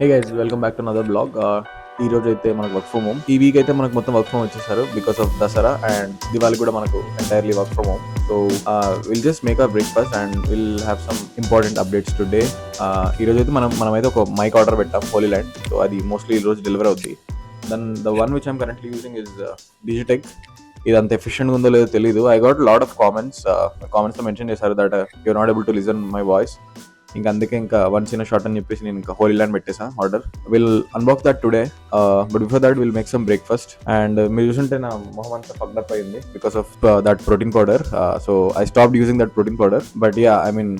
Hey guys, welcome back to another blog. ఈ రోజు అయితే మనకు వర్క్ ఫ్రమ్ హోమ్. ఈ వీక్ అయితే మనకు మొత్తం వర్క్ ఫ్రమ్ వచ్చేసారు because of Dussehra and Diwali కూడా మనకు entirely work from home. So will just make our breakfast and will have some important updates today. ఈ రోజు అయితే మనమైతే ఒక మైక్ ఆర్డర్ పెట్టాం హోలీ ల్యాండ్. సో అది మోస్ట్లీ ఈ రోజు డెలివరీ అవుతుంది. Then the one which I'm currently using is డిజిటెక్. ఇది అంత ఎఫిషియెంట్ ఉందో లేదో తెలియదు. I got lot of comments mention చేశారు that your not able to listen my voice. ఇంకా అందుకే ఇంకా వన్ చిన్న షార్ట్ అని చెప్పేసి నేను ఇంకా హోలీ ల్యాండ్ పెట్టేసా order. Will unbox that today, but before that will make some breakfast. And మీరు చూసుంటే నా మొహం అంతా ఫక్డప్ అయింది because of that protein powder. So I stop using that protein powder, but yeah I mean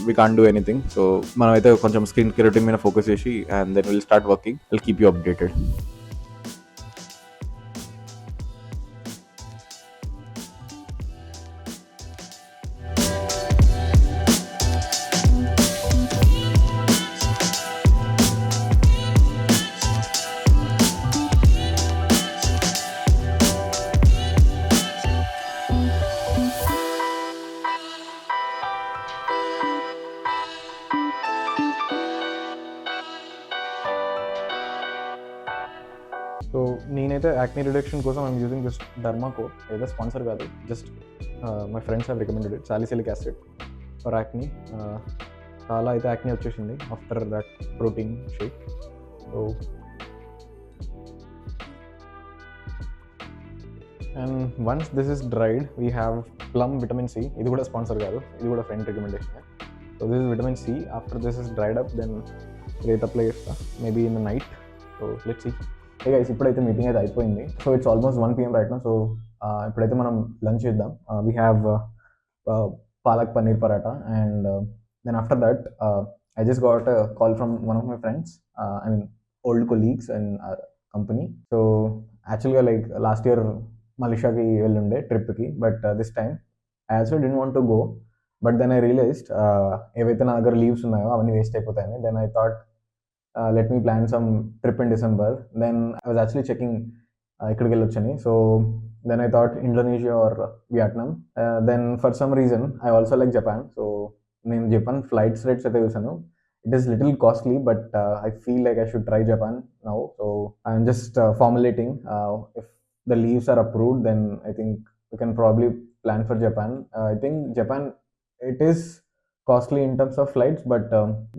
we can't do anything. So మనం అయితే కొంచెం skin care routine మీద ఫోకస్ చేసి and then will start working. Will keep you updated. So నేనైతే acne reduction కోసం I'm using this Dermaco. ఏదో sponsor కాదు, just my friends have recommended it. Salicylic acid for acne. చాలా అయితే acne వచ్చేసింది after that protein shake. So and once this is dried we have plum vitamin C. ఇది కూడా sponsor కాదు, ఇది కూడా friend recommendation. So this is vitamin C. After this is dried up then rate apply చేస్తా maybe in the night. So let's see. Hey guys, ఇప్పుడైతే meeting అయితే అయిపోయింది. So it's almost 1 PM right now. So ఇప్పుడైతే మనం lunch చేద్దాం. We have palak paneer paratha and then after that I just got call from one of my friends, I mean old colleagues and company. So యాక్చువల్గా like last year మలేషియాకి వెళ్ళుండే ట్రిప్కి, but this time I also didn't want to go. But then I realized ఏవైతే నా దగ్గర leaves ఉన్నాయో అవన్నీ waste అయిపోతాయని. Then I thought let me plan some trip in December. Then I was actually checking ikkadiki vellochani. So then I thought Indonesia or Vietnam. Then for some reason I also like Japan. So in Japan flights rates aithe chusanu. It is little costly, but I feel like I should try Japan now. So I'm just formulating. If the leaves are approved, then I think we can probably plan for Japan. I think Japan, it is costly in terms of flights, but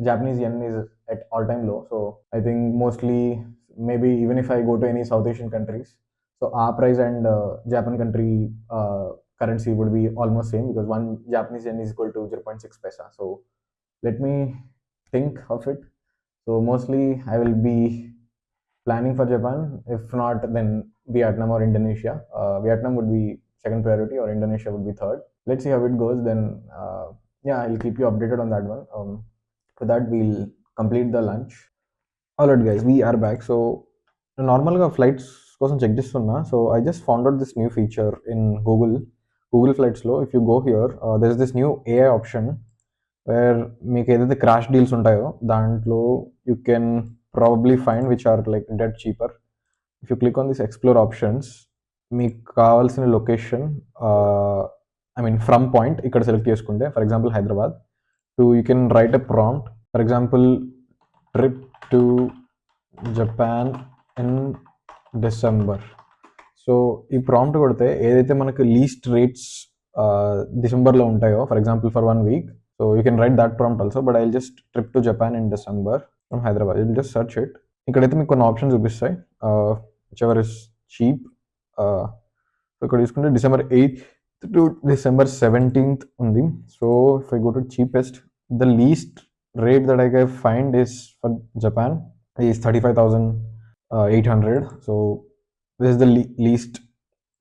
Japanese yen is at all-time low. So I think mostly maybe even if I go to any South Asian countries, so our price and Japan country currency would be almost same because one Japanese yen is equal to 0.6 paisa. So let me think of it. So mostly I will be planning for Japan. If not, then Vietnam or Indonesia. Vietnam would be second priority or Indonesia would be third. Let's see how it goes. Then yeah, I'll keep you updated on that one. For that, we'll complete the lunch. Alright guys, we are back. So నార్మల్గా flights కోసం check చేస్తున్నా. So I just found out this new feature in Google ఫ్లైట్స్లో. If you go here there is this new AI option where మీకు ఏదైతే crash deals ఉంటాయో దాంట్లో you can probably find which are like dead cheaper. If you click on this explore options, మీకు కావాల్సిన location, I mean from point ఇక్కడ select చేసుకుంటే, for example Hyderabad to you can write a prompt. For example trip to Japan in December. So ఈ prompt కొడితే ఏదైతే మనకు least rates డిసెంబర్లో ఉంటాయో, for example for 1 week, so you can right that prompt also. But I will just trip to Japan in December from Hyderabad. You will just search it. ఇక్కడైతే మీకు కొన్ని options చూపిస్తాయి, which ever is cheap. So ఇక్కడ చూసుకుంటే December 8th to December 17th ఉంది. So if I go to cheapest, the least rate that I can find is for Japan is 35,800. So this is the least,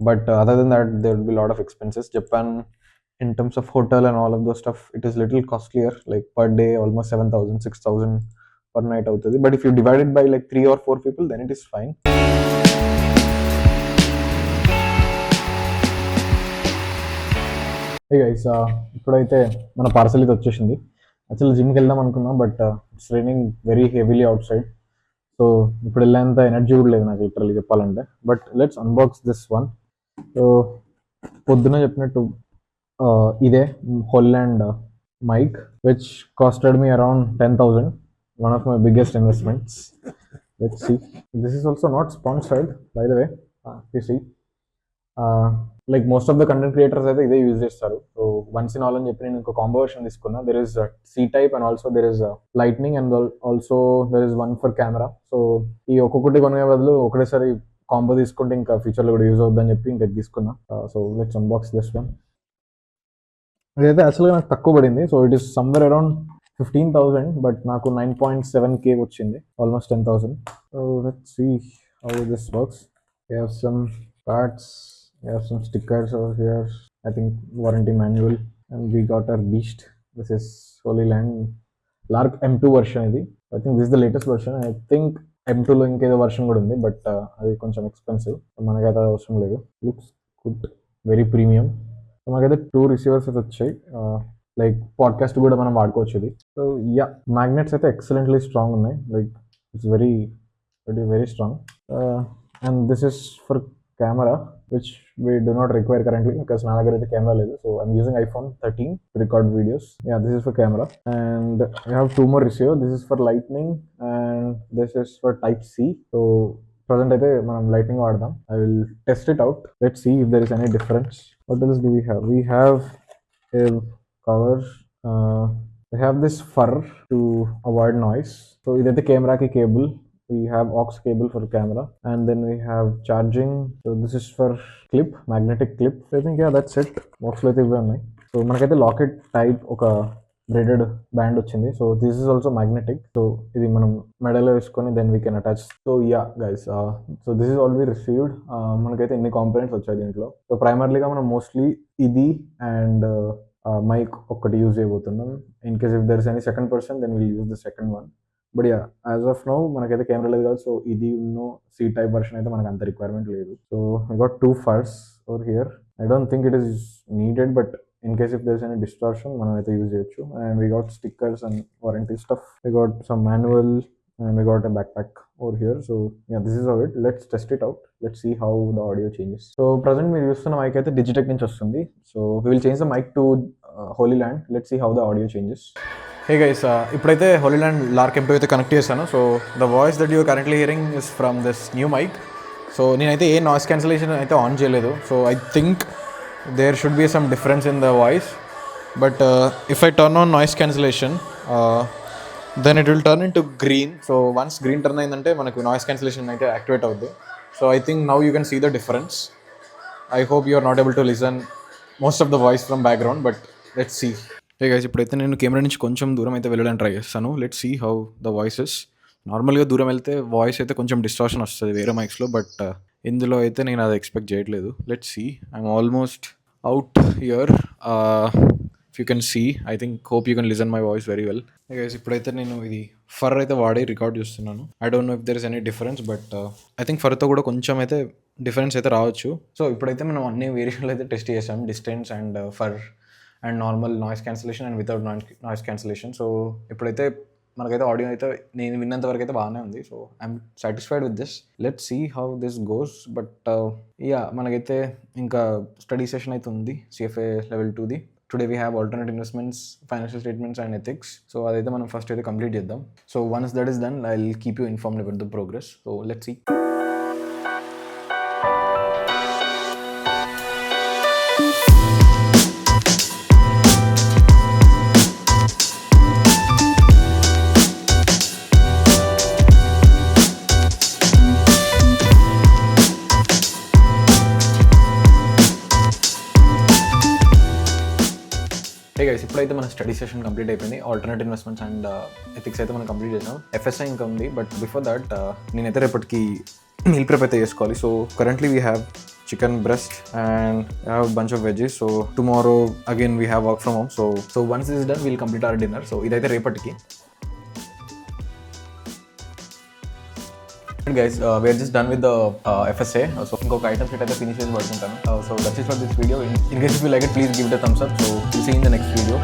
but other than that there will be a lot of expenses. Japan, in terms of hotel and all of those stuff, it is little costlier, like per day almost 7,000 6,000 per night avutadi. But if you divide it by like 3 or 4 people, then it is fine. Hey guys, ఇప్పుడైతే మన parcel ఇది వచ్చేసింది. Actually జిమ్కి వెళ్దాం అనుకున్నాం, but it's raining very heavily outside. So ఇప్పుడు వెళ్ళేంత energy కూడా లేదు నాకు లిటరల్లీ చెప్పాలంటే. But let's unbox this one. So పొద్దున చెప్పినట్టు ఇదే Hollyland mic, which costed me around 10,000. one of my biggest investments. Let's see. This is also not sponsored, by the way. You see, like most of the content creators అయితే ఇదే use చేస్తారు. So once in all అని చెప్పి నేను ఇంకో combo version తీసుకున్నా. There is C type and also there is lightning and also there is one for camera. So ఈ ఒక్కొక్కటి కొనే బదులు ఒకటేసారి కాంబో తీసుకుంటే ఇంకా ఫ్యూచర్లో కూడా యూజ్ అవుతుందని చెప్పి ఇంకా తీసుకున్నా. So let's unbox this one. ఇదైతే యాక్చువల్గా నాకు తక్కువ పడింది. So it is somewhere around 15,000, but నాకు 9.7K వచ్చింది, almost 10,000. So let's see how this works. We have some cards, we have some stickers over here, I think warranty manual, and we got our beast. This is Holy Land Lark M2 version ఇది. I think this is the latest version. I think M2 లో ఇంకేదో version కూడా ఉంది, but అది కొంచెం expensive, మనకైతే అవసరం లేదు. Looks good, very premium. మనకైతే 2 రిసీవర్స్ అయితే వచ్చాయి, లైక్ పాడ్కాస్ట్ కూడా మనం వాడుకోవచ్చు ఇది. సో యా, మ్యాగ్నెట్స్ అయితే ఎక్సలెంట్లీ స్ట్రాంగ్ ఉన్నాయి, like it's very very strong. And this is for camera, which we do not require currently because నా దగ్గర అయితే కెమెరా లేదు. So I'm using iPhone 13 to record videos. Yeah, this is for camera. And I have 2 more receiver. This is for lightning and this is for type C. So present అయితే మనం lightning వాడదాం. I will test it out. Let's see if there is any difference. What else do we have? We have a cover. We have this fur to avoid noise. So ఇదైతే కెమెరాకి cable. We have aux cable for camera, and then we have charging. So this is for clip, magnetic clip. So I think yeah, that's it. Box lo aithe ive unnai. So manakaithe locket type oka braided band వచ్చింది. So this is also magnetic. So ఇది మనం మెడలో వేసుకొని then we can attach. So yeah guys, so this is all we received. మనకైతే ఎన్ని components వచ్చాయి దీంట్లో. So ప్రైమర్లీగా మనం మోస్ట్లీ ఇది అండ్ మైక్ ఒక్కటి యూజ్ చేయబోతున్నాం. In case if there is any second person then will use the second one. But yeah, as of now మనకైతే camera లేదు కదా, సో ఇది ఉన్నో సి టైప్ వర్షన్ అయితే మనకు అంత రిక్వైర్మెంట్ లేదు. So I got 2 furs over here. I don't think it is needed, but in case if there is any distortion మనం అయితే యూజ్ చేయొచ్చు. And we got stickers and warranty stuff. We got some manual and we got a backpack over here. So yeah, this is how it. Let's test it out. Let's see how the audio changes. So present మీరు చూస్తున్న mic అయితే Digitech నుంచి వస్తుంది. So we will change the mic to Holy Land. Let's see how the audio changes. Hey guys, ఇప్పుడైతే Holy Land Lark M2 అయితే connect చేశాను. So the voice that you are currently hearing is from this new mic. So నేనైతే ఏ noise cancellation అయితే on చేయలేదు. So I think there should be some difference in the voice. But if I turn on noise cancellation, then it will turn into green. So once green turn అయిందంటే మనకు noise cancellation అయితే activate అవుద్ది. So I think now you can see the difference. I hope you are not able to listen most of the voice from background, but let's see. Hey guys, ఇప్పుడైతే నేను camera నుంచి కొంచెం దూరం అయితే వెళ్ళడానికి try చేస్తాను. Let's see how the voices. నార్మల్గా దూరం వెళ్తే వాయిస్ అయితే కొంచెం డిస్టార్షన్ వస్తుంది వేరే మైక్స్లో, బట్ ఇందులో అయితే నేను అది ఎక్స్పెక్ట్ చేయట్లేదు. Let's see. I'm almost out here. If you can see, I think hope you can listen my voice very well. Guys, ఇప్పుడైతే నేను ఇది ఫర్ అయితే వాడి రికార్డ్ చేస్తున్నాను. I don't know if there is any difference, but I think ఫర్తో కూడా కొంచెం అయితే డిఫరెన్స్ అయితే రావచ్చు. సో ఇప్పుడైతే మనం అన్ని వేరియేషన్లు అయితే టెస్ట్ చేసాం, distance and for and normal noise cancellation and without noise cancellation. So ఇప్పుడైతే మనకైతే ఆడియో అయితే నేను విన్నంత వరకు అయితే బాగానే ఉంది. So I'm satisfied with this. Let's see how this goes. But yeah, మనకైతే ఇంకా స్టడీ సెషన్ అయితే ఉంది CFA Level 2ది. Today we have alternate investments, financial statements and ethics. So అదైతే మనం ఫస్ట్ అయితే కంప్లీట్ చేద్దాం. So once that is done, I'll keep you informed about the progress. So let's see. Hey guys, ఇప్పుడైతే మన study session complete అయిపోయింది. Alternate investments and ethics అయితే మనం complete చేసాం. FSI ఇంకా ఉంది, బట్ బిఫోర్ దట్ నేనైతే రేపటికి మీల్ ప్రిప్ అయితే చేసుకోవాలి. So currently we have chicken breast and I have a bunch of veggies. So tomorrow again we have work from home. So once this is done, we'll complete our dinner. So idaithe repatiki. And guys, we are just done with the FSA. So inkoka item set aithe finish chesi padukuntanu. So that's it for this video. In case if you like it, please give it a thumbs up. So we'll see you in the next video.